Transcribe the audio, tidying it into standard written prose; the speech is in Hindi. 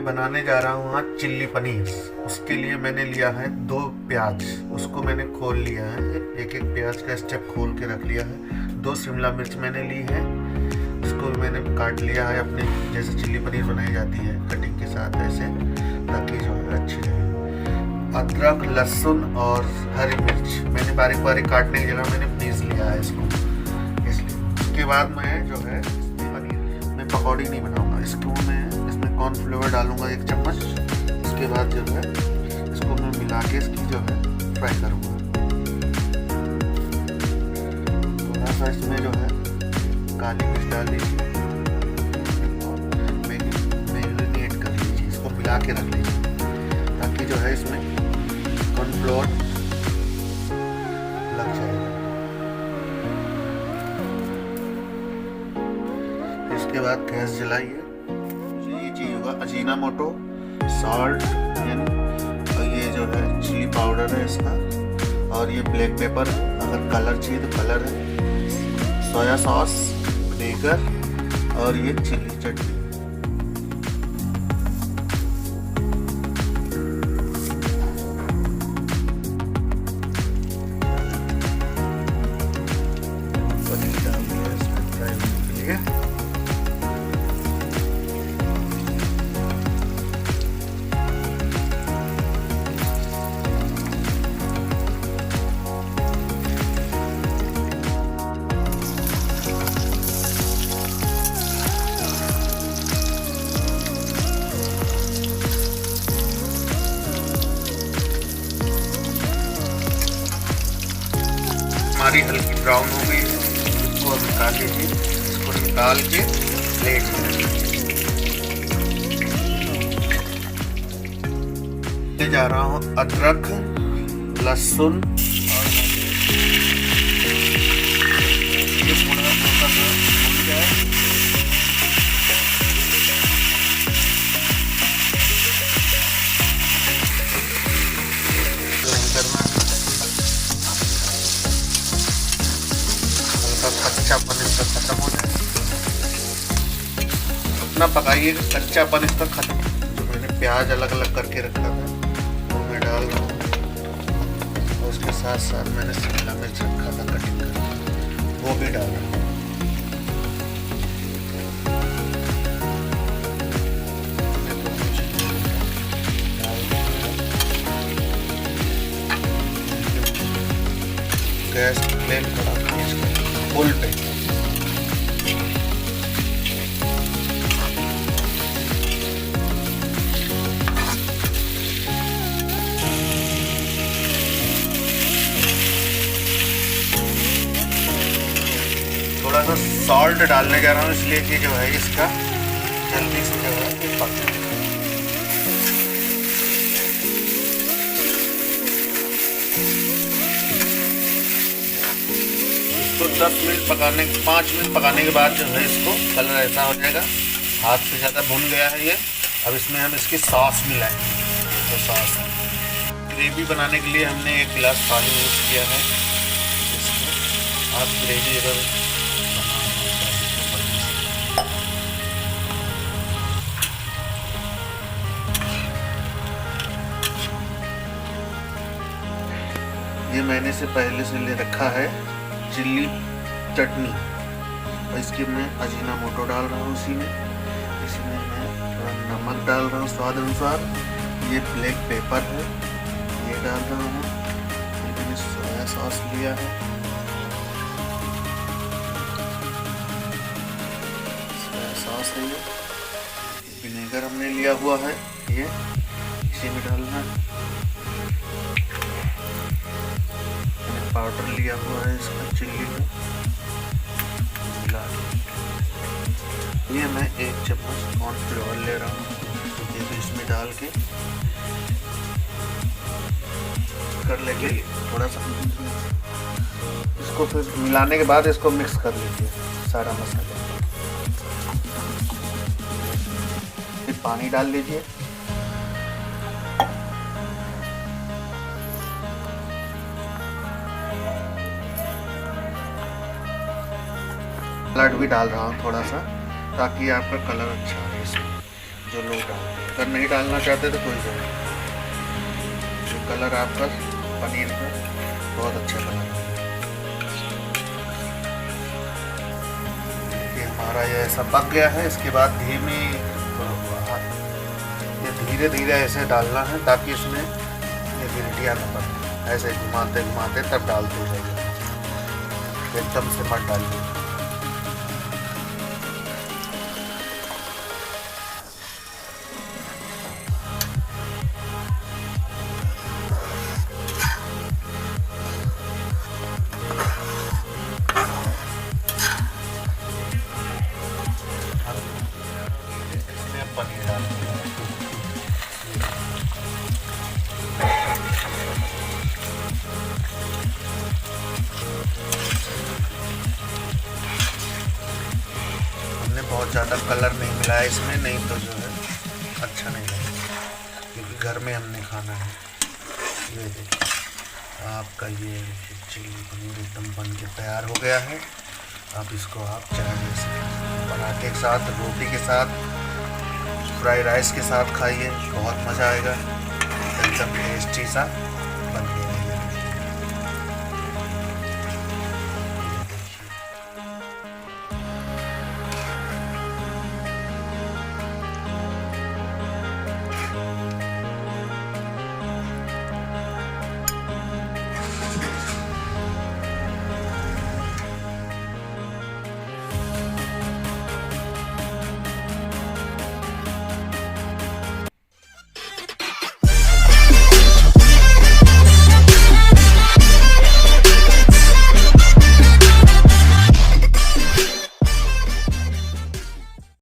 बनाने जा रहा हूँ आज चिल्ली पनीर। उसके लिए मैंने लिया है 2 प्याज, उसको मैंने खोल लिया है, एक एक प्याज का स्टेप खोल के रख लिया है। 2 शिमला मिर्च मैंने ली है, इसको मैंने काट लिया है अपने जैसे चिल्ली पनीर बनाई जाती है कटिंग के साथ ऐसे, ताकि जो है अच्छी रहे। अदरक, लहसुन और हरी मिर्च मैंने बारीक बारीक काटने की जगह मैंने पीस लिया है इसको, इसलिए। उसके बाद मैं जो है पनीर में पकौड़ी नहीं बनाऊंगा, इसको मैं इसमें कॉर्नफ्लोर डालूंगा 1 चम्मच। उसके बाद जो है इसको मैं मिला के इसकी जो है फ्राई करूंगा। थोड़ा सा इसमें जो है काली मिर्च डाल लीजिए और मैरिनेट कर लीजिए, इसको मिला के रख लीजिए ताकि जो है इसमें कॉर्नफ्लोर लग जाएगा। इसके बाद गैस जलाइए। ये चाहिए होगा अजीनामोटो, सॉल्ट, और ये जो है चिली पाउडर है इसका, और ये ब्लैक पेपर है, अगर कलर चाहिए तो कलर है, सोया सॉस, विनेगर और ये चिली चटनी। हमारी हल्की ब्राउन हो गई है, इसको अब निकाल लीजिए। इसको निकाल के प्लेट में ले जा रहा हूँ अदरक, लहसुन और ये थोड़ा सा भून जाए। कच्चापन इसका खत्म हो जाए, इतना पकाइए कच्चापन इसका खत्म। जो मैंने प्याज अलग अलग करके रखा था वो मैं डाल रहा हूँ, और उसके साथ साथ मैंने शिमला मिर्च रखा था कटिंग करके, वो भी डाल रहा हूँ। गैस फ्लेम थोड़ा फुल पे। थोड़ा सा सॉल्ट डालने जा रहा हूँ इसलिए कि जो है इसका जल्दी से जो है पक जाए। तो 10 मिनट पकाने 5 मिनट पकाने के बाद जो है इसको कलर ऐसा हो जाएगा, हाथ से ज़्यादा भुन गया है ये। अब इसमें हम इसकी सॉस मिलाएंगे। तो सॉस ग्रेवी बनाने के लिए हमने 1 गिलास पानी यूज़ किया है। इसको आप ग्रेवी अगर ये मैंने से पहले से ले रखा है चिल्ली चटनी, और इसकी मैं अजीनामोटो डाल रहा हूँ इसी में मैं थोड़ा नमक डाल रहा हूँ स्वाद अनुसार। ये ब्लैक पेपर है, ये डाल रहा हूँ। ये मैंने सोया सॉस लिया है, सोया सॉस है। ये विनेगर हमने लिया हुआ है, ये इसी में डालना है। पाउडर लिया हुआ है इसका चिल्ली का, ये मैं 1 चम्मच कॉर्नफ्लोर ले रहा हूँ, ये तो इसमें डाल के कर लेके थोड़ा सा इसको फिर मिलाने के बाद इसको मिक्स कर लीजिए सारा मसाला। फिर पानी डाल लीजिए। कलर भी डाल रहा हूँ थोड़ा सा, ताकि आपका कलर अच्छा है इसमें जो लोग डालते हैं। अगर नहीं डालना चाहते तो कोई ज़रूरत नहीं। जो कलर आपका पनीर का बहुत अच्छा कलर है। ये हमारा ये ऐसा पक गया है। इसके बाद धीमी ये धीरे धीरे ऐसे डालना है ताकि इसमें ये गिरटियाँ न बने। ऐसे घुमाते घुमाते तब डालते जाइए, एकदम से मत डालिए। इसमें पनीर डाल दिया। हमने बहुत ज़्यादा कलर नहीं मिलाया इसमें, नहीं तो जो है अच्छा नहीं लगेगा, क्योंकि घर में हमने खाना है। ये देखिए आपका ये चिल्ली पनीर एकदम बन के तैयार हो गया है। अब इसको आप चाहे पराठे के साथ, रोटी के साथ, फ्राइड राइस के साथ खाइए, बहुत मज़ा आएगा। एकदम टेस्टी सा